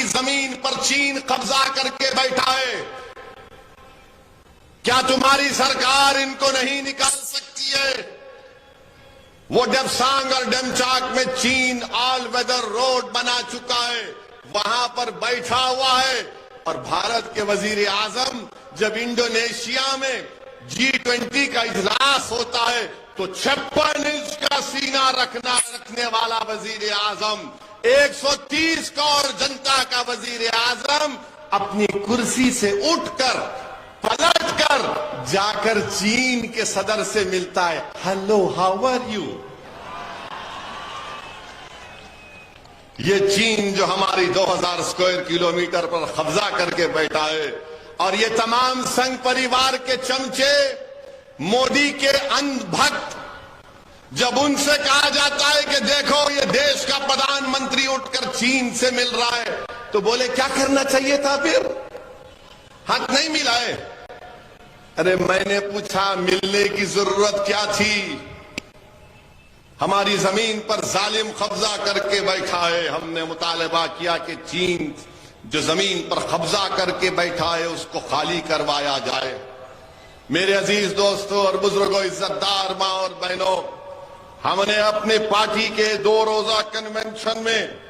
जमीन पर चीन कब्जा करके बैठा है। क्या तुम्हारी सरकार इनको नहीं निकाल सकती है? वो डेप्सांग और डेमचाक में चीन ऑल वेदर रोड बना चुका है, वहां पर बैठा हुआ है। और भारत के वजीर आजम जब इंडोनेशिया में G20 का इजलास होता है तो 56 इंच का सीना रखने वाला वजीर आजम, 130 करोड़ जनता का वजीर आजम अपनी कुर्सी से उठकर पलटकर जाकर चीन के सदर से मिलता है। Hello, how are you? ये चीन जो हमारी 2000 स्क्वायर किलोमीटर पर कब्जा करके बैठा है, और ये तमाम संघ परिवार के चमचे, मोदी के अंधभक्त, जब उनसे कहा जाता है कि देखो ये देश का प्रधानमंत्री उठकर चीन से मिल रहा है, तो बोले क्या करना चाहिए था? फिर हाथ नहीं मिला है। अरे मैंने पूछा मिलने की जरूरत क्या थी? हमारी जमीन पर जालिम कब्जा करके बैठा है। हमने मुतालबा किया कि चीन जो जमीन पर कब्जा करके बैठा है उसको खाली करवाया जाए। मेरे अजीज दोस्तों और बुजुर्गों, इज्जतदार मां और बहनों, हमने अपने पार्टी के 2 रोजा कन्वेंशन में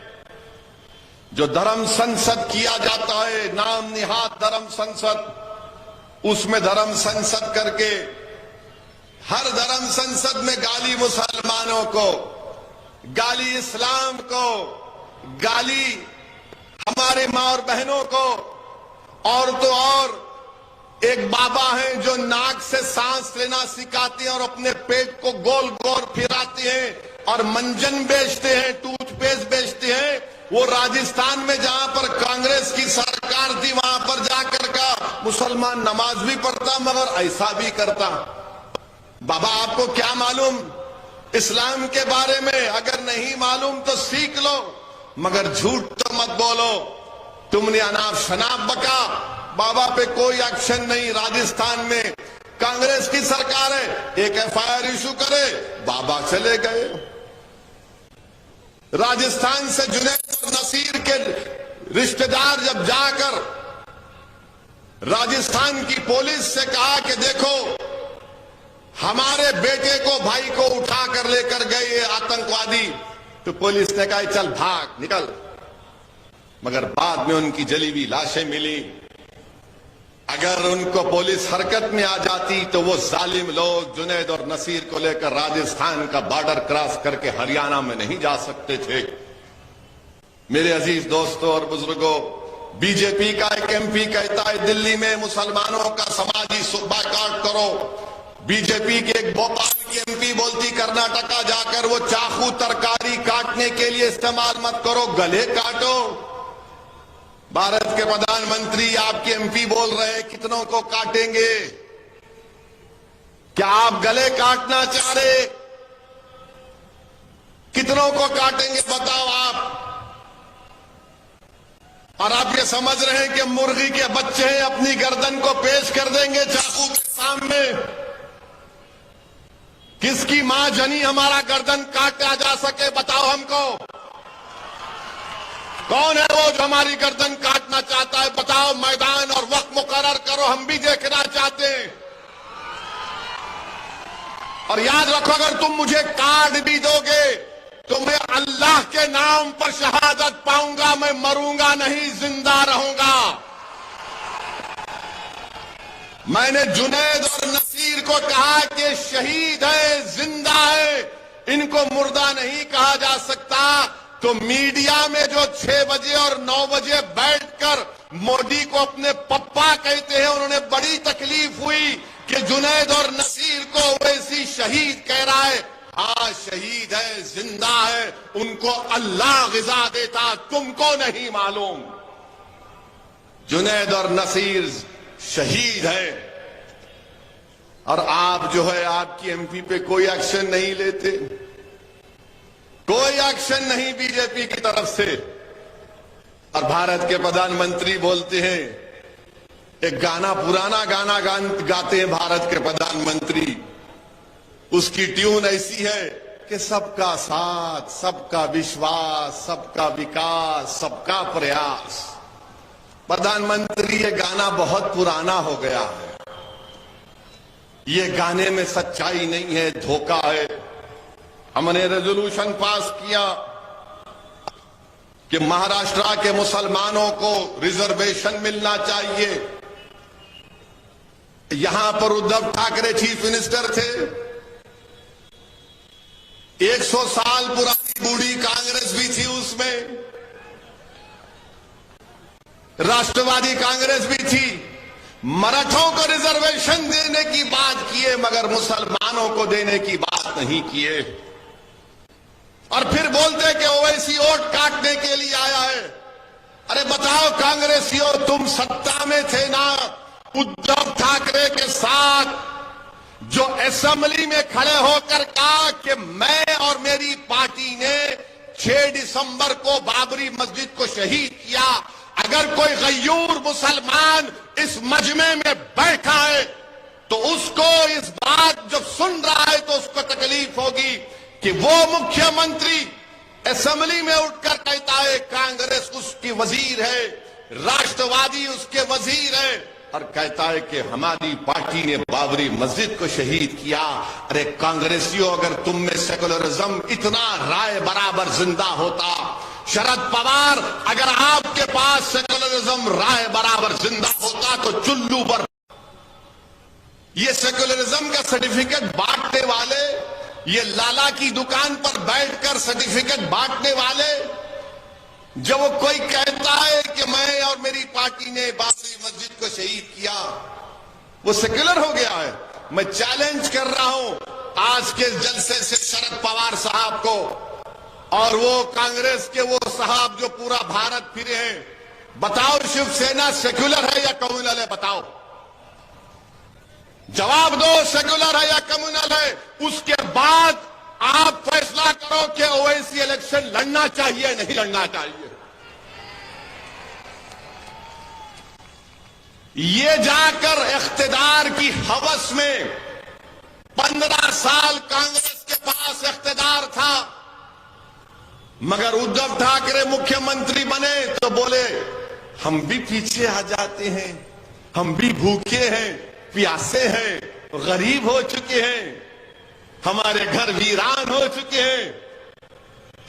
जो धर्म संसद किया जाता है, नाम निहाद धर्म संसद, उसमें धर्म संसद करके हर धर्म संसद में गाली मुसलमानों को, गाली इस्लाम को, गाली हमारे मां और बहनों को, और तो और एक बाबा हैं जो नाक से सांस लेना सिखाते हैं और अपने पेट को गोल गोल फिराते हैं और मंजन बेचते हैं, टूथपेस्ट बेचते हैं। वो राजस्थान में जहां पर कांग्रेस की सरकार थी वहां पर जाकर का मुसलमान नमाज भी पढ़ता मगर ऐसा भी करता। बाबा आपको क्या मालूम इस्लाम के बारे में? अगर नहीं मालूम तो सीख लो, मगर झूठ तो मत बोलो। तुमने अनाप शनाप बका, बाबा पे कोई एक्शन नहीं। राजस्थान में कांग्रेस की सरकार है, एक FIR इशू करे, बाबा चले गए। राजस्थान से जुनैद और नसीर के रिश्तेदार जब जाकर राजस्थान की पुलिस से कहा कि देखो हमारे बेटे को, भाई को उठा कर लेकर गए आतंकवादी, तो पुलिस ने कहा चल भाग निकल, मगर बाद में उनकी जली हुई लाशें मिली। अगर उनको पुलिस हरकत में आ जाती तो वो जालिम लोग जुनैद और नसीर को लेकर राजस्थान का बॉर्डर क्रॉस करके हरियाणा में नहीं जा सकते थे। मेरे अजीज दोस्तों और बुजुर्गों, बीजेपी का एक MP कहता है दिल्ली में मुसलमानों का समाजी बायकॉट करो। बीजेपी के एक भोपाल की MP बोलती कर्नाटका जाकर वो चाकू तरकारी काटने के लिए इस्तेमाल मत करो, गले काटो। भारत के प्रधानमंत्री आपके MP बोल रहे हैं कितनों को काटेंगे? क्या आप गले काटना चाह रहे? कितनों को काटेंगे बताओ आप? और आप ये समझ रहे हैं कि मुर्गी के बच्चे हैं, अपनी गर्दन को पेश कर देंगे चाकू के सामने? किसकी मां जनी हमारा गर्दन काटा जा सके बताओ हमको? कौन है वो जो हमारी गर्दन काटना चाहता है? बताओ, मैदान और वक्त मुकर्रर करो, हम भी देखना चाहते हैं। और याद रखो, अगर तुम मुझे काट भी दोगे तो मैं अल्लाह के नाम पर शहादत पाऊंगा, मैं मरूंगा नहीं, जिंदा रहूंगा। मैंने जुनैद और नसीर को कहा कि शहीद है, जिंदा है, इनको मुर्दा नहीं कहा जा सकता। तो मीडिया में जो 6 बजे और 9 बजे बैठकर मोदी को अपने पप्पा कहते हैं, उन्होंने बड़ी तकलीफ हुई कि जुनैद और नसीर को वैसी शहीद कह रहा है। हाँ, शहीद है, जिंदा है, उनको अल्लाह गिज़ा देता, तुमको नहीं मालूम। जुनैद और नसीर शहीद है, और आप जो है आपकी MP पे कोई एक्शन नहीं लेते, कोई एक्शन नहीं बीजेपी की तरफ से। और भारत के प्रधानमंत्री बोलते हैं, एक गाना, पुराना गाना गाते हैं भारत के प्रधानमंत्री, उसकी ट्यून ऐसी है कि सबका साथ, सबका विश्वास, सबका विकास, सबका प्रयास। प्रधानमंत्री, ये गाना बहुत पुराना हो गया है। ये गाने में सच्चाई नहीं है, धोखा है। हमने रेजोल्यूशन पास किया कि महाराष्ट्र के मुसलमानों को रिजर्वेशन मिलना चाहिए। यहां पर उद्धव ठाकरे चीफ मिनिस्टर थे। 100 साल पुरानी बूढ़ी कांग्रेस भी थी उसमें, राष्ट्रवादी कांग्रेस भी थी। मराठों को रिजर्वेशन देने की बात किए, मगर मुसलमानों को देने की बात नहीं किए। और फिर बोलते कि ओवैसी वोट काटने के लिए आया है। अरे बताओ कांग्रेसियों, तुम सत्ता में थे ना? उद्धव ठाकरे के साथ जो असेंबली में खड़े होकर कहा कि मैं और मेरी पार्टी ने 6 दिसंबर को बाबरी मस्जिद को शहीद किया, अगर कोई गयूर मुसलमान इस मजमे में बैठा है तो उसको इस बात जब सुन रहा है तो उसको तकलीफ होगी कि वो मुख्यमंत्री असेंबली में उठकर कहता है कांग्रेस उसकी वजीर है, राष्ट्रवादी उसके वजीर है, और कहता है कि हमारी पार्टी ने बाबरी मस्जिद को शहीद किया। अरे कांग्रेसियों, अगर तुम में सेकुलरिज्म इतना राय बराबर जिंदा होता, शरद पवार, अगर आपके पास सेकुलरिज्म राय बराबर जिंदा होता तो चुल्लू पर ये सेकुलरिज्म का सर्टिफिकेट बांटने वाले, ये लाला की दुकान पर बैठकर सर्टिफिकेट बांटने वाले, जब वो कोई कहता है कि मैं और मेरी पार्टी ने बाबरी मस्जिद को शहीद किया, वो सेक्युलर हो गया है। मैं चैलेंज कर रहा हूं आज के जलसे से शरद पवार साहब को और वो कांग्रेस के वो साहब जो पूरा भारत फिरे हैं, बताओ शिवसेना सेक्युलर है या कम्युनल है? बताओ, जवाब दो, सेक्युलर है या कम्युनल है? उसके बाद आप फैसला करो कि ओवैसी इलेक्शन लड़ना चाहिए नहीं लड़ना चाहिए। ये जाकर इख्तिदार की हवस में 15 साल कांग्रेस के पास इख्तिदार था, मगर उद्धव ठाकरे मुख्यमंत्री बने तो बोले हम भी पीछे आ जाते हैं, हम भी भूखे हैं, प्यासे हैं, गरीब हो चुके हैं, हमारे घर वीरान हो चुके हैं,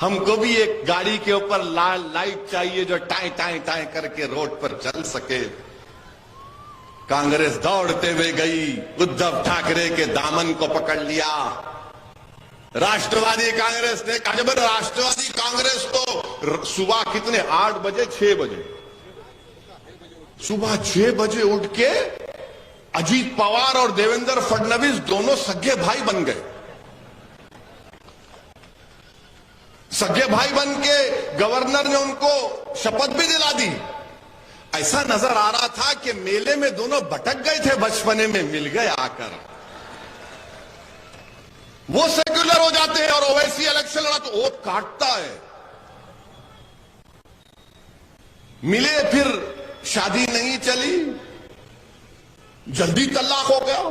हमको भी एक गाड़ी के ऊपर लाल लाइट चाहिए जो टाई टाई टाई करके रोड पर चल सके। कांग्रेस दौड़ते हुए गई, उद्धव ठाकरे के दामन को पकड़ लिया। राष्ट्रवादी कांग्रेस ने कहा, जब राष्ट्रवादी कांग्रेस तो सुबह कितने 8 बजे 6 बजे सुबह 6 बजे उठ के अजीत पवार और देवेंद्र फडणवीस दोनों सगे भाई बन गए। सगे भाई बन के गवर्नर ने उनको शपथ भी दिला दी। ऐसा नजर आ रहा था कि मेले में दोनों भटक गए थे, बचपने में मिल गए आकर। वो सेक्युलर हो जाते हैं और ओवैसी इलेक्शन लड़ा तो वोट काटता है। मिले, फिर शादी नहीं चली, जल्दी तलाक हो गया।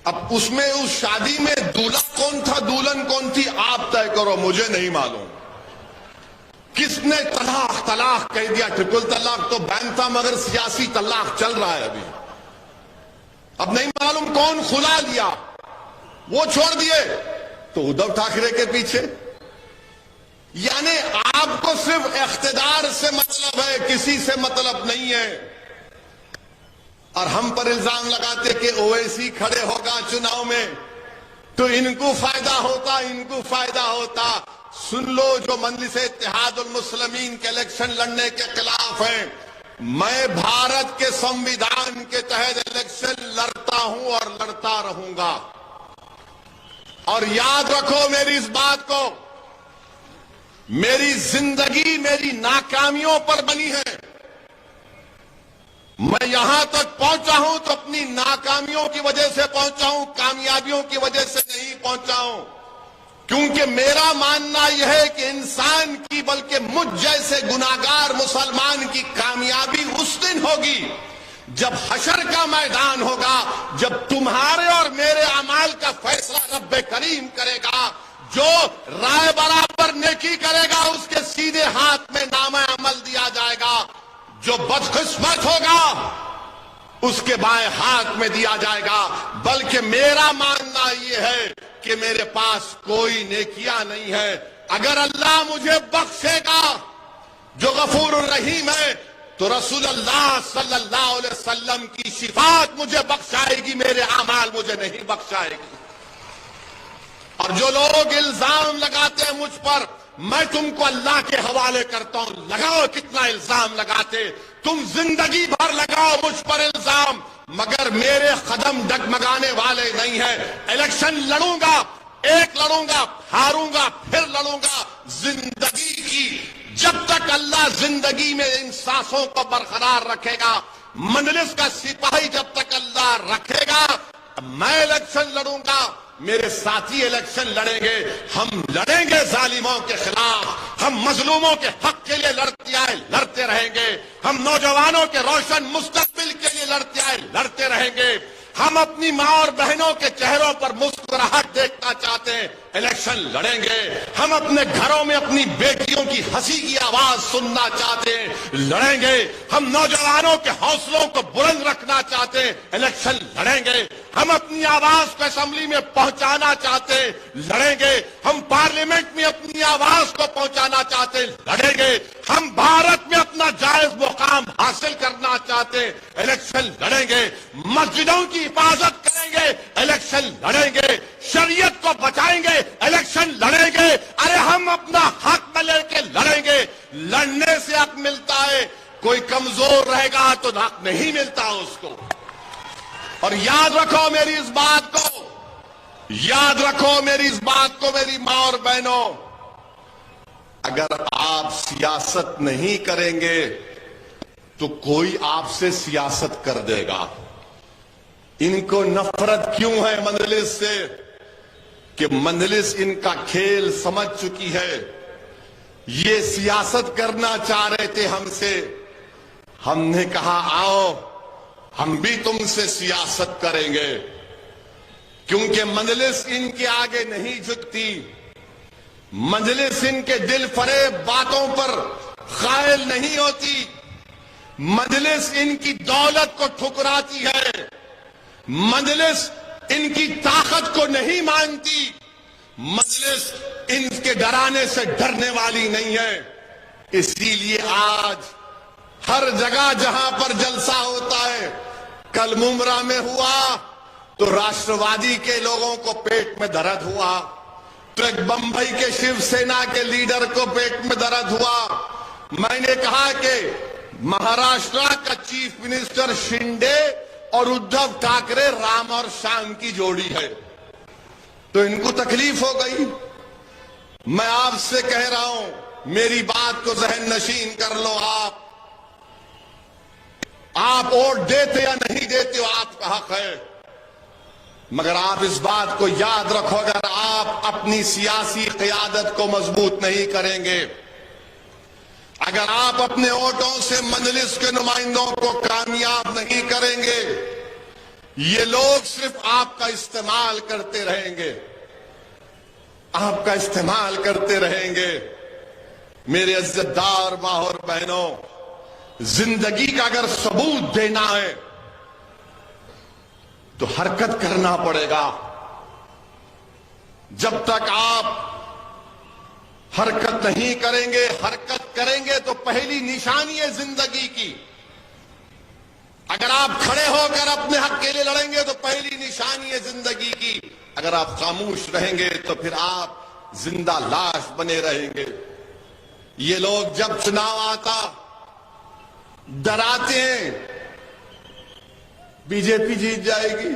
अब उसमें उस शादी में दूल्हा कौन था, दुल्हन कौन थी, आप तय करो, मुझे नहीं मालूम। किसने तलाक तलाक कह दिया? ट्रिपल तलाक तो बैन था, मगर सियासी तलाक चल रहा है अभी। अब नहीं मालूम कौन खुला लिया, वो छोड़ दिए तो उद्धव ठाकरे के पीछे। यानी आपको सिर्फ इख्तिदार से मतलब है, किसी से मतलब नहीं है। और हम पर इल्जाम लगाते कि ओवैसी खड़े होगा चुनाव में तो इनको फायदा होता, इनको फायदा होता। सुन लो, जो मजलिस इत्तेहादुल मुस्लिमीन के इलेक्शन लड़ने के खिलाफ हैं, मैं भारत के संविधान के तहत इलेक्शन लड़ता हूं और लड़ता रहूंगा। और याद रखो मेरी इस बात को, मेरी जिंदगी मेरी नाकामियों पर बनी है। मैं यहां तक पहुंचा हूं तो अपनी नाकामियों की वजह से पहुंचा हूं, कामयाबियों की वजह से नहीं पहुंचा हूं। क्योंकि मेरा मानना यह है कि इंसान की, बल्कि मुझ जैसे गुनाहगार मुसलमान की कामयाबी उस दिन होगी जब हशर का मैदान होगा, जब तुम्हारे और मेरे अमाल का फैसला रब्बे करीम करेगा, जो राय बराबर नेकी करेगा उसके सीधे हाथ में नामा अमल दिया जाएगा, जो बदकिस्मत होगा उसके बाएं हाथ में दिया जाएगा। बल्कि मेरा मानना यह है कि मेरे पास कोई नेकियां नहीं है। अगर अल्लाह मुझे बख्शेगा जो गफूर रहीम है, तो रसूलुल्लाह सल्लल्लाहु अलैहि वसल्लम की शिफात मुझे बख्शाएगी, मेरे अमाल मुझे नहीं बख्शाएगी। और जो लोग इल्जाम लगाते हैं मुझ पर, मैं तुमको अल्लाह के हवाले करता हूं। लगाओ कितना इल्जाम लगाते, तुम जिंदगी भर लगाओ मुझ पर इल्जाम, मगर मेरे कदम डगमगाने वाले नहीं है। इलेक्शन लड़ूंगा, एक लड़ूंगा, हारूंगा, फिर लड़ूंगा। जिंदगी की जब तक अल्लाह जिंदगी में इन सांसों को बरकरार रखेगा, मंजलिस का सिपाही जब तक अल्लाह रखेगा, मैं इलेक्शन लड़ूंगा, मेरे साथी इलेक्शन लड़ेंगे। हम लड़ेंगे जालिमों के खिलाफ, हम मजलूमों के हक के लिए लड़ते आए, लड़ते रहेंगे। हम नौजवानों के रोशन मुस्तकबिल के लिए लड़ते आए, लड़ते रहेंगे। हम अपनी मां और बहनों के चेहरों पर मुस्कुराहट देखना चाहते हैं, इलेक्शन लड़ेंगे। हम अपने घरों में अपनी बेटियों की हंसी की आवाज सुनना चाहते हैं, लड़ेंगे। हम नौजवानों के हौसलों को बुलंद रखना चाहते हैं, इलेक्शन लड़ेंगे। हम अपनी आवाज को असेंबली में पहुंचाना चाहते हैं, लड़ेंगे। हम पार्लियामेंट में अपनी आवाज को पहुंचाना चाहते हैं, लड़ेंगे। हम भारत में अपना जायज मुकाम हासिल करना चाहते हैं, इलेक्शन लड़ेंगे। मस्जिदों की हिफाजत करेंगे, इलेक्शन लड़ेंगे। शरीयत को बचाएंगे, इलेक्शन लड़ेंगे। अरे हम अपना हक में लेके लड़ेंगे। लड़ने से हक मिलता है, कोई कमजोर रहेगा तो हक नहीं मिलता उसको। और याद रखो मेरी इस बात को, याद रखो मेरी इस बात को, मेरी मां और बहनों, अगर आप सियासत नहीं करेंगे तो कोई आपसे सियासत कर देगा। इनको नफरत क्यों है मंजलिस से? कि मंजलिस इनका खेल समझ चुकी है। ये सियासत करना चाह रहे थे हमसे, हमने कहा आओ हम भी तुमसे सियासत करेंगे, क्योंकि मंजलिस इनके आगे नहीं झुकती। मंजलिस इनके दिल फरेब बातों पर कायल नहीं होती। मंजलिस इनकी दौलत को ठुकराती है। मंजलिस इनकी ताकत को नहीं मानती। मंजलिस इनके डराने से डरने वाली नहीं है। इसीलिए आज हर जगह जहां पर जलसा होता है, कल मुमरा में हुआ तो राष्ट्रवादी के लोगों को पेट में दर्द हुआ, तो एक बंबई के शिवसेना के लीडर को पेट में दर्द हुआ। मैंने कहा कि महाराष्ट्र का चीफ मिनिस्टर शिंदे और उद्धव ठाकरे राम और श्याम की जोड़ी है, तो इनको तकलीफ हो गई। मैं आपसे कह रहा हूं, मेरी बात को जहन नशीन कर लो। आप वोट देते या नहीं देते हो, आपका हक है, मगर आप इस बात को याद रखो, अगर आप अपनी सियासी क़यादत को मजबूत नहीं करेंगे, अगर आप अपने वोटों से मंजलिस के नुमाइंदों को कामयाब नहीं करेंगे, ये लोग सिर्फ आपका इस्तेमाल करते रहेंगे, आपका इस्तेमाल करते रहेंगे। मेरे इज्जतदार मां और बहनों, जिंदगी का अगर सबूत देना है तो हरकत करना पड़ेगा। जब तक आप हरकत नहीं करेंगे, हरकत करेंगे तो पहली निशानी है जिंदगी की। अगर आप खड़े होकर अपने हक के लिए लड़ेंगे तो पहली निशानी है जिंदगी की। अगर आप खामोश रहेंगे तो फिर आप जिंदा लाश बने रहेंगे। ये लोग जब चुनाव आता डराते हैं बीजेपी जीत जाएगी।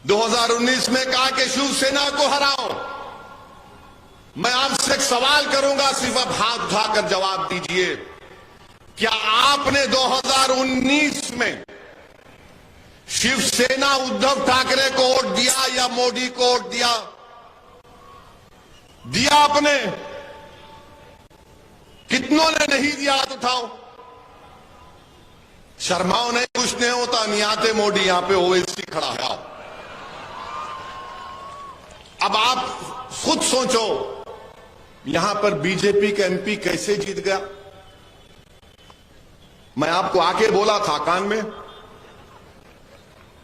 2019 में कहा कि शिवसेना को हराओ। मैं आपसे एक सवाल करूंगा, सिर्फ आप हाथ उठाकर जवाब दीजिए। क्या आपने 2019 में शिवसेना उद्धव ठाकरे को वोट दिया या मोदी को वोट दिया? दिया आपने? कितनों ने नहीं दिया? हाथ उठाओ। शर्माओ नहीं, कुछ नहीं होता, नहीं आते मोदी, यहां पे ओवैसी खड़ा है। अब आप खुद सोचो, यहां पर बीजेपी का एमपी कैसे जीत गया। मैं आपको आके बोला था कान में,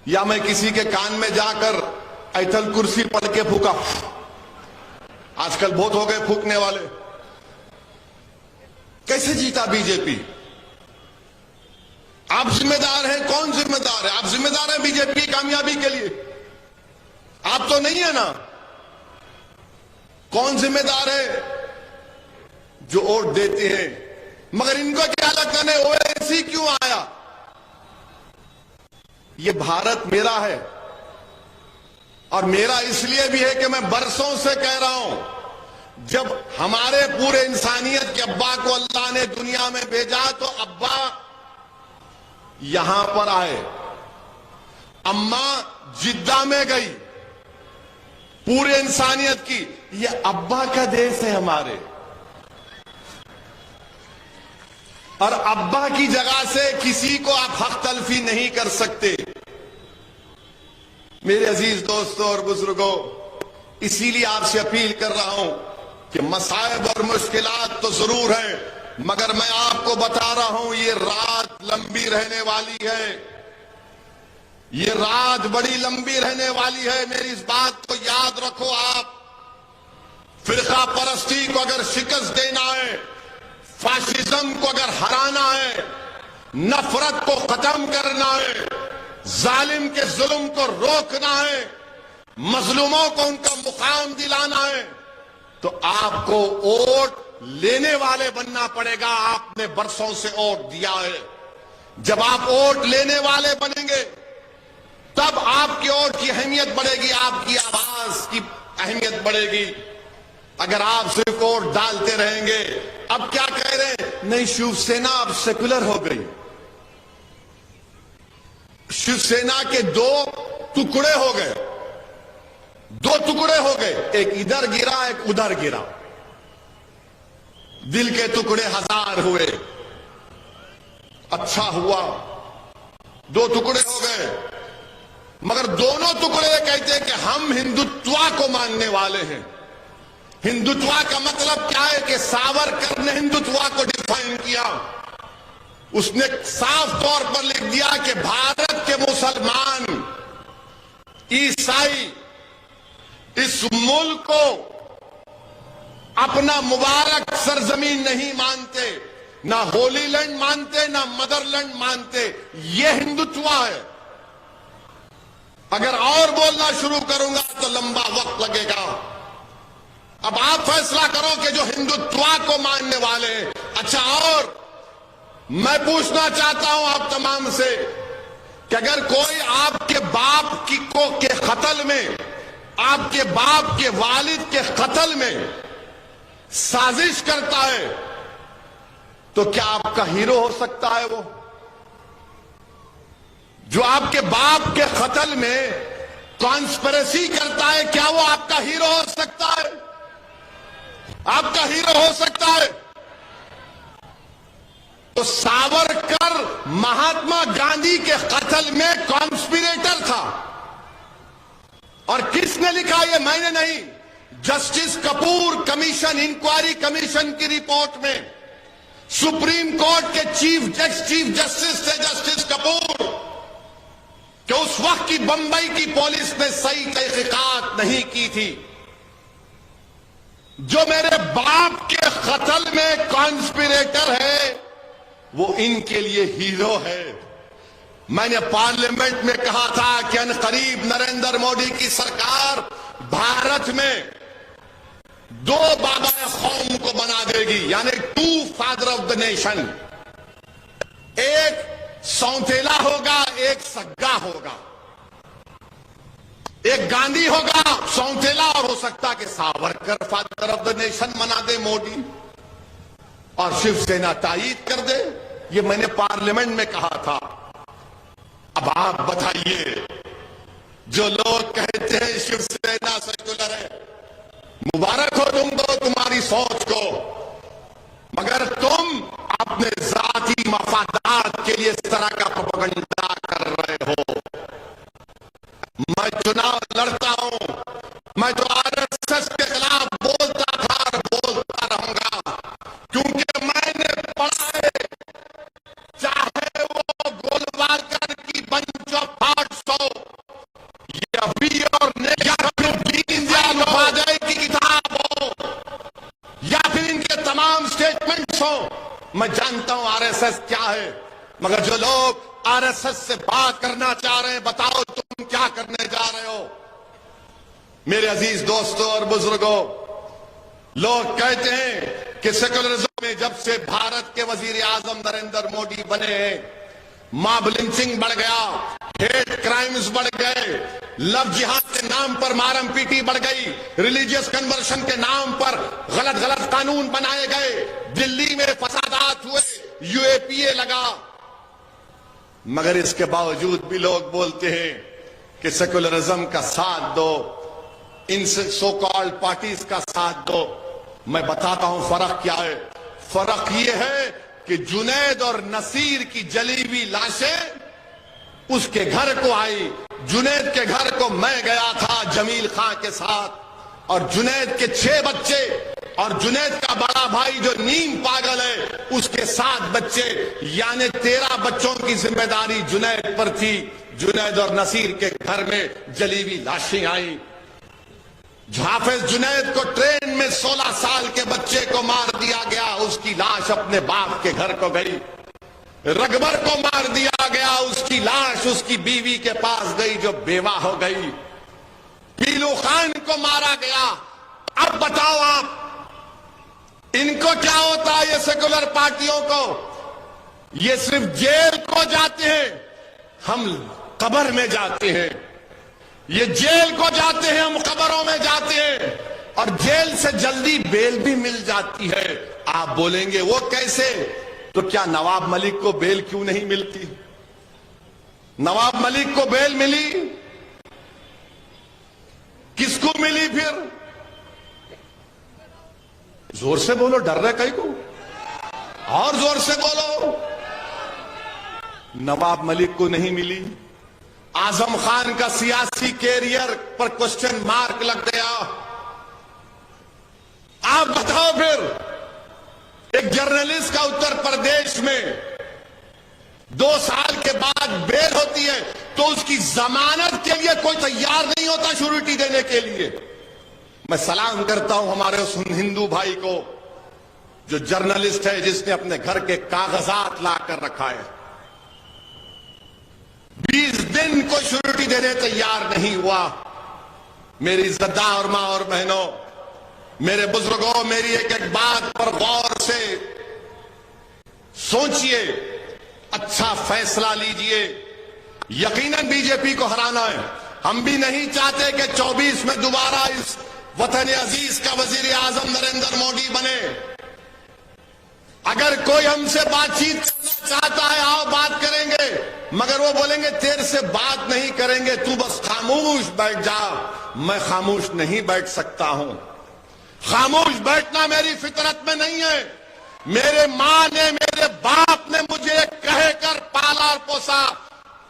या मैं किसी के कान में जाकर ऐतल कुर्सी पढ़ के फूका। आजकल बहुत हो गए फूकने वाले। कैसे जीता बीजेपी? आप जिम्मेदार हैं। कौन जिम्मेदार है? आप जिम्मेदार हैं बीजेपी की कामयाबी के लिए? आप तो नहीं है ना। कौन जिम्मेदार है? जो वोट देते हैं। मगर इनको क्या लगता है ओवैसी क्यों आया? ये भारत मेरा है, और मेरा इसलिए भी है कि मैं बरसों से कह रहा हूं, जब हमारे पूरे इंसानियत के अब्बा को अल्लाह ने दुनिया में भेजा तो अब्बा यहां पर आए, अम्मा जिद्दा में गई। पूरे इंसानियत की ये अब्बा का देश है हमारे, और अब्बा की जगह से किसी को आप हक तलफी नहीं कर सकते। मेरे अजीज दोस्तों और बुजुर्गों, इसीलिए आपसे अपील कर रहा हूं कि मसाइब और मुश्किलात तो जरूर हैं, मगर मैं आपको बता रहा हूं ये रात लंबी रहने वाली है। ये रात बड़ी लंबी रहने वाली है। मेरी इस बात को याद रखो आप। फिरका परस्ती को अगर शिकस्त देना है, फाशिज्म को अगर हराना है, नफरत को खत्म करना है, जालिम के जुल्म को रोकना है, मजलूमों को उनका मुकाम दिलाना है, तो आपको वोट लेने वाले बनना पड़ेगा। आपने बरसों से वोट दिया है। जब आप वोट लेने वाले बनेंगे तब आपकी वोट की अहमियत बढ़ेगी, आपकी आवाज की अहमियत बढ़ेगी। अगर आप सिर्फ वोट डालते रहेंगे, अब क्या कह रहे हैं, नहीं शिवसेना अब सेकुलर हो गई। शिवसेना के दो टुकड़े हो गए, दो टुकड़े हो गए, एक इधर गिरा एक उधर गिरा। दिल के टुकड़े हजार हुए, अच्छा हुआ, दो टुकड़े हो गए। मगर दोनों टुकड़े कहते हैं कि हम हिंदुत्व को मानने वाले हैं। हिंदुत्व का मतलब क्या है कि सावरकर ने हिंदुत्व को डिफाइन किया। उसने साफ तौर पर लिख दिया कि भारत के मुसलमान, ईसाई इस मुल्क को अपना मुबारक सरजमीन नहीं मानते, ना होली लैंड मानते, ना मदरलैंड मानते। यह हिंदुत्व है। अगर और बोलना शुरू करूंगा तो लंबा वक्त लगेगा। अब आप फैसला करो कि जो हिंदुत्व को मानने वाले हैं। अच्छा, और मैं पूछना चाहता हूं आप तमाम से कि अगर कोई आपके बाप के कत्ल में, आपके बाप के वालिद के कत्ल में साजिश करता है, तो क्या आपका हीरो हो सकता है वो? जो आपके बाप के कत्ल में कॉन्स्पिरेसी करता है, क्या वो आपका हीरो हो सकता है? आपका हीरो हो सकता है? तो सावरकर महात्मा गांधी के कत्ल में कॉन्स्पिरेटर था। और किसने लिखा? ये मैंने नहीं, justice Kapoor commission, inquiry commission की रिपोर्ट में सुप्रीम कोर्ट के चीफ जस्टिस थे जस्टिस कपूर, कि उस वक्त की बंबई की पुलिस ने सही तहकीकात नहीं की थी। जो मेरे बाप के कत्ल में कॉन्स्पिरेटर है वो इनके लिए हीरो है। मैंने पार्लियामेंट में कहा था कि अनकरीब नरेंद्र मोदी की सरकार भारत में दो बाबा कौम को बना देगी, यानी two father of the nation. एक सौतेला होगा, एक सग्गा होगा। एक गांधी होगा सौतेला, और हो सकता कि Savarkar father of the nation बना दे मोदी, और शिवसेना तायीद कर दे। ये मैंने पार्लियामेंट में कहा था। अब आप बताइए, जो लोग कहते हैं शिवसेना सेकुलर है, मुबारक हो तुमको, तुम्हारी सोच को, मगर तुम अपने जाती मफादात के लिए तरह का प्रोपेगेंडा कर रहे हो। मैं चुनाव लड़ता हूं, मैं तो आरएसएस के खिलाफ बोलता था और बोलता रहूंगा, क्योंकि मैंने पढ़ा है, चाहे वो गोलवालकर की बंच ऑफ थॉट्स हो या बी और दीनदयाल उपाध्याय की किताब हो या फिर इनके तमाम स्टेटमेंट्स हो, मैं जानता हूं आरएसएस क्या है। मगर जो लोग आरएसएस से बात करना चाह रहे हैं, बताओ तुम क्या करने जा रहे हो। मेरे अजीज दोस्तों और बुजुर्गों, लोग कहते हैं कि सेकुलरिज्म में जब से भारत के वजीर आजम नरेंद्र मोदी बने हैं, मॉब लिंचिंग बढ़ गया, हेट क्राइम्स बढ़ गए, लव जिहाद के नाम पर मारम पीटी बढ़ गई, रिलीजियस कन्वर्शन के नाम पर गलत गलत कानून बनाए गए, दिल्ली में फसादात हुए, यूएपीए लगा। मगर इसके बावजूद भी लोग बोलते हैं कि सेकुलरिज्म का साथ दो, इन सो कॉल्ड पार्टीज का साथ दो। मैं बताता हूं फर्क क्या है। फर्क यह है कि जुनैद और नसीर की जली हुई लाशें उसके घर को आई। जुनैद के घर को मैं गया था जमील खां के साथ, और जुनैद के 6 बच्चे और जुनैद का बड़ा भाई जो नीम पागल है उसके 7 बच्चे, यानी 13 बच्चों की जिम्मेदारी जुनैद पर थी। जुनैद और नसीर के घर में जली हुई लाशें आई। हाफिज जुनैद को ट्रेन में 16 साल के बच्चे को मार दिया गया, उसकी लाश अपने बाप के घर को गई। रगबर को मार दिया गया, उसकी लाश उसकी बीवी के पास गई जो बेवा हो गई। पीलू खान को मारा गया। अब बताओ आप, इनको क्या होता है ये सेकुलर पार्टियों को? ये सिर्फ जेल को जाते हैं, हम कब्र में जाते हैं। ये जेल को जाते हैं, हम कब्रों में जाते हैं, और जेल से जल्दी बेल भी मिल जाती है। आप बोलेंगे वो कैसे? तो क्या नवाब मलिक को बेल क्यों नहीं मिलती? नवाब मलिक को बेल मिली, किसको मिली फिर? जोर से बोलो, डर रहे कहीं को? और जोर से बोलो। नवाब मलिक को नहीं मिली। आजम खान का सियासी कैरियर पर क्वेश्चन मार्क लग गया। आप बताओ फिर, एक जर्नलिस्ट का उत्तर प्रदेश में 2 साल के बाद बेल होती है तो उसकी जमानत के लिए कोई तैयार नहीं होता श्योरिटी देने के लिए। मैं सलाम करता हूं हमारे उस हिंदू भाई को जो जर्नलिस्ट है, जिसने अपने घर के कागजात ला कर रखा है। 20 दिन को श्योरिटी देने तैयार नहीं हुआ। मेरी इज्जतदार और मां और बहनों, मेरे बुजुर्गों, मेरी एक एक बात पर गौर से सोचिए, अच्छा फैसला लीजिए। यकीनन बीजेपी को हराना है। हम भी नहीं चाहते कि 24 में दोबारा इस वतन अजीज का वजीर आजम नरेंद्र मोदी बने। अगर कोई हमसे बातचीत करना चाहता है, आओ बात करेंगे, मगर वो बोलेंगे तेरे से बात नहीं करेंगे, तू बस खामोश बैठ जा। मैं खामोश नहीं बैठ सकता हूं। खामोश बैठना मेरी फितरत में नहीं है। मेरे मां ने, मेरे बाप ने मुझे कहकर पाला और पोसा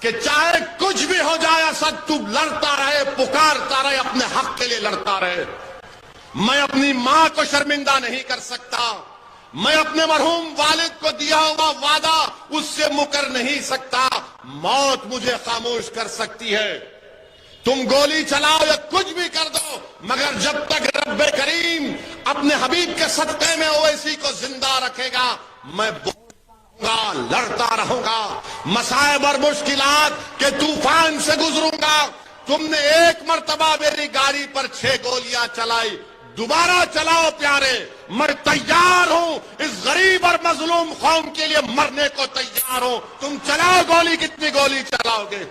कि चाहे कुछ भी हो जाए असद, तू लड़ता रहे, पुकारता रहे, अपने हक के लिए लड़ता रहे। मैं अपनी मां को शर्मिंदा नहीं कर सकता। मैं अपने मरहूम वालिद को दिया हुआ वादा उससे मुकर नहीं सकता। मौत मुझे खामोश कर सकती है। तुम गोली चलाओ या कुछ भी कर दो, मगर जब तक रब्बे करीम अपने हबीब के सदक़े में ओवैसी को जिंदा रखेगा, मैं लड़ता रहूंगा। मसाइब और मुश्किलात के तूफान से गुजरूंगा। तुमने एक मर्तबा मेरी गाड़ी पर 6 गोलियां चलाई, दोबारा चलाओ प्यारे, मैं तैयार हूं। इस गरीब और मजलूम कौम के लिए मरने को तैयार हूं। तुम चलाओ गोली, कितनी गोली चलाओगे?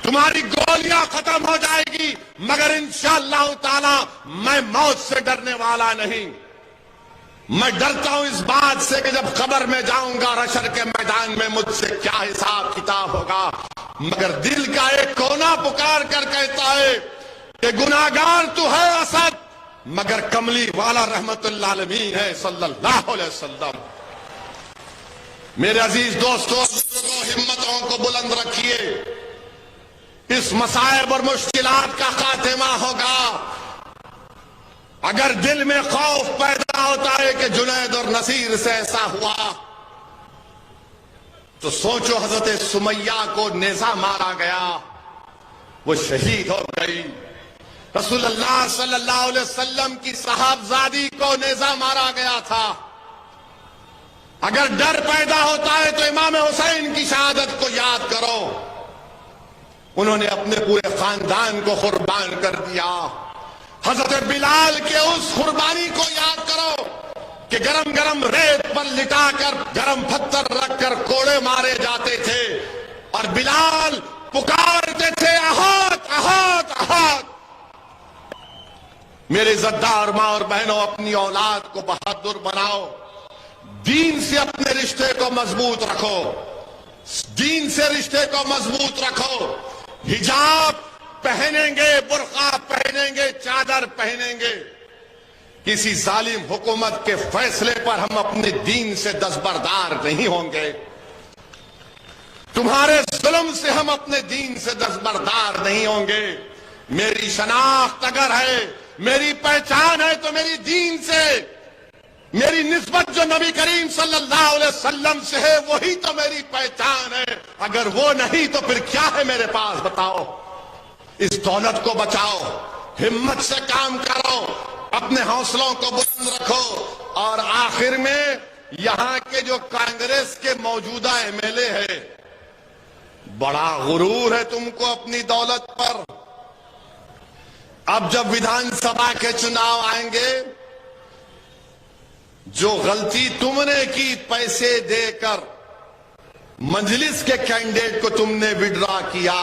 तुम्हारी गोलियां खत्म हो जाएगी, मगर इंशाअल्लाह ताला मैं मौत से डरने वाला नहीं। मैं डरता हूं इस बात से कि जब कब्र में जाऊंगा, हशर के मैदान में मुझसे क्या हिसाब किताब होगा। मगर दिल का एक कोना पुकार कर कहता है कि गुनाहगार तो है असद, मगर कमली वाला रहमतुल्लाह अलमीन है सल्लल्लाहु अलैहि वसल्लम। मेरे अजीज दोस्तों, हिम्मतों को बुलंद रखिए। इस मसाइब और मुश्किलात का खात्मा होगा अगर दिल में खौफ पैदा होता है कि जुनैद और नसीर से ऐसा हुआ। तो सोचो, हजरत सुमैया को नेजा मारा गया, वो शहीद हो गई। रसूलुल्लाह सल्लल्लाहु अलैहि वसल्लम की साहबजादी को नेजा मारा गया था। अगर डर पैदा होता है तो इमाम हुसैन की शहादत को याद करो। उन्होंने अपने पूरे खानदान को कुर्बान कर दिया। हजरत बिलाल के उस कुर्बानी को याद करो कि गरम गरम रेत पर लिटाकर गरम पत्थर रखकर कोड़े मारे जाते थे और बिलाल पुकारते थे, अहात अहात अहात। मेरे इज्जतदार मां और बहनों, अपनी औलाद को बहादुर बनाओ। दीन से अपने रिश्ते को मजबूत रखो, दीन से रिश्ते को मजबूत रखो। हिजाब पहनेंगे, बुर्का पहनेंगे, चादर पहनेंगे। किसी जालिम हुकूमत के फैसले पर हम अपने दीन से दस्तबरदार नहीं होंगे। तुम्हारे जुल्म से हम अपने दीन से दस्तबरदार नहीं होंगे। मेरी शनाख्त अगर है, मेरी पहचान है तो मेरी दीन से, मेरी निस्बत जो नबी करीम सल्लल्लाहु अलैहि वसल्लम से है वही तो मेरी पहचान है। अगर वो नहीं तो फिर क्या है मेरे पास, बताओ। इस दौलत को बचाओ, हिम्मत से काम करो, अपने हौसलों को बुलंद रखो। और आखिर में यहां के जो कांग्रेस के मौजूदा एमएलए है, बड़ा गुरूर है तुमको अपनी दौलत पर। अब जब विधानसभा के चुनाव आएंगे, जो गलती तुमने की पैसे देकर मजलिस के कैंडिडेट को तुमने विड्रॉ किया,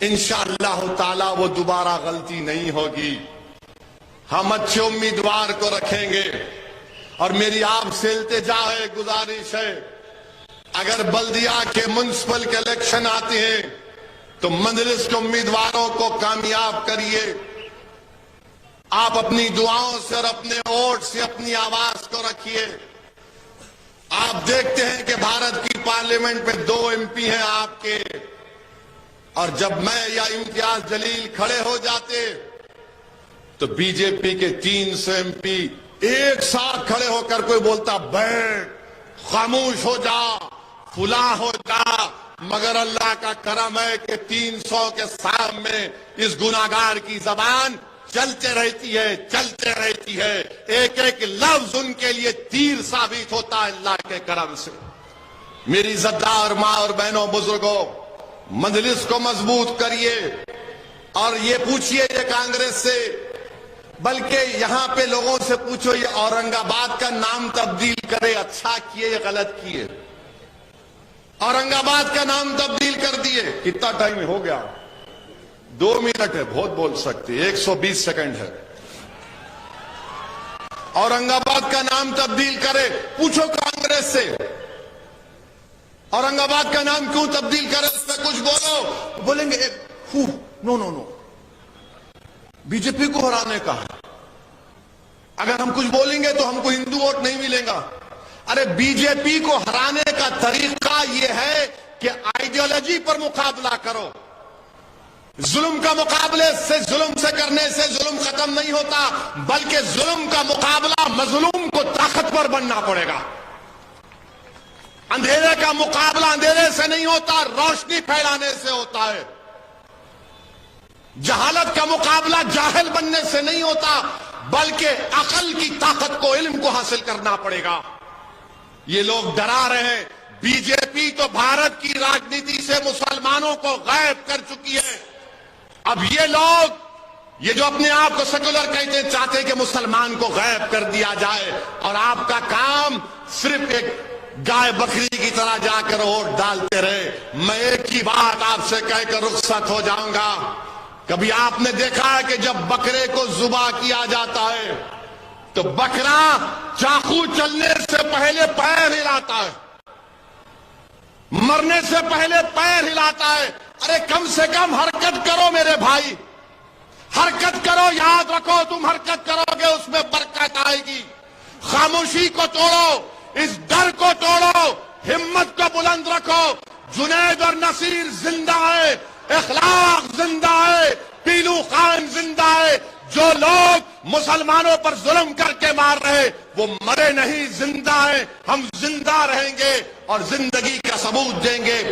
इंशाअल्लाह ताला वो दोबारा गलती नहीं होगी। हम अच्छे उम्मीदवार को रखेंगे। और मेरी आपसे इल्तिजा है, गुजारिश है, अगर बल्दिया के म्युनिसिपल के इलेक्शन आते हैं तो मजलिस के उम्मीदवारों को कामयाब करिए। आप अपनी दुआओं से और अपने वोट से अपनी आवाज को रखिए। आप देखते हैं कि भारत की पार्लियामेंट में 2 एमपी हैं आपके, और जब मैं या इम्तियाज जलील खड़े हो जाते तो बीजेपी के 300 एमपी एक साथ खड़े होकर कोई बोलता बैठ, खामोश हो जा, फुला हो जा। मगर अल्लाह का करम है कि 300 के सामने इस गुनाहगार की जबान चलते रहती है, चलते रहती है। एक एक लफ्ज उनके लिए तीर साबित होता है अल्लाह के करम से। मेरी इज्जतदार मां और बहनों, बुजुर्गों, मजलिस को मजबूत करिए। और ये पूछिए ये कांग्रेस से, बल्कि यहां पे लोगों से पूछो ये औरंगाबाद का नाम तब्दील करे, अच्छा किए या गलत किए। औरंगाबाद का नाम तब्दील कर दिए। कितना टाइम हो गया? 2 मिनट है, बहुत बोल सकते, 120 सेकंड है। औरंगाबाद का नाम तब्दील करे, पूछो कांग्रेस से औरंगाबाद का नाम क्यों तब्दील करे, उसमें कुछ बोलो। बोलेंगे नो नो नो, बीजेपी को हराने का है। अगर हम कुछ बोलेंगे तो हमको हिंदू वोट नहीं मिलेगा। अरे बीजेपी को हराने का तरीका यह है कि आइडियोलॉजी पर मुकाबला करो। जुल्म का मुकाबले से, जुल्म से करने से जुल्म खत्म नहीं होता, बल्कि जुल्म का मुकाबला मजलूम को ताकतवर बनना पड़ेगा। अंधेरे का मुकाबला अंधेरे से नहीं होता, रोशनी फैलाने से होता है। जहालत का मुकाबला जाहिल बनने से नहीं होता, बल्कि अकल की ताकत को, इल्म को हासिल करना पड़ेगा। ये लोग डरा रहे हैं। बीजेपी तो भारत की राजनीति से मुसलमानों को गायब कर चुकी है। अब ये लोग, ये जो अपने आप को सेकुलर कहते हैं, चाहते हैं कि मुसलमान को गायब कर दिया जाए और आपका काम सिर्फ एक गाय बकरी की तरह जाकर वोट डालते रहे। मैं एक ही बात आपसे कहकर रुखसत हो जाऊंगा। कभी आपने देखा है कि जब बकरे को जुबा किया जाता है तो बकरा चाकू चलने से पहले पैर हिलाता है, मरने से पहले पैर हिलाता है। अरे कम से कम हरकत करो मेरे भाई, हरकत करो। याद रखो, तुम हरकत करोगे उसमें बरकत आएगी। खामोशी को तोड़ो, इस डर को तोड़ो हिम्मत को बुलंद रखो। जुनैद और नसीर जिंदा है, इखलाक जिंदा है, पीलू खान जिंदा है। जो लोग मुसलमानों पर जुल्म करके मार रहे वो मरे नहीं, जिंदा है। हम जिंदा रहेंगे और जिंदगी का सबूत देंगे।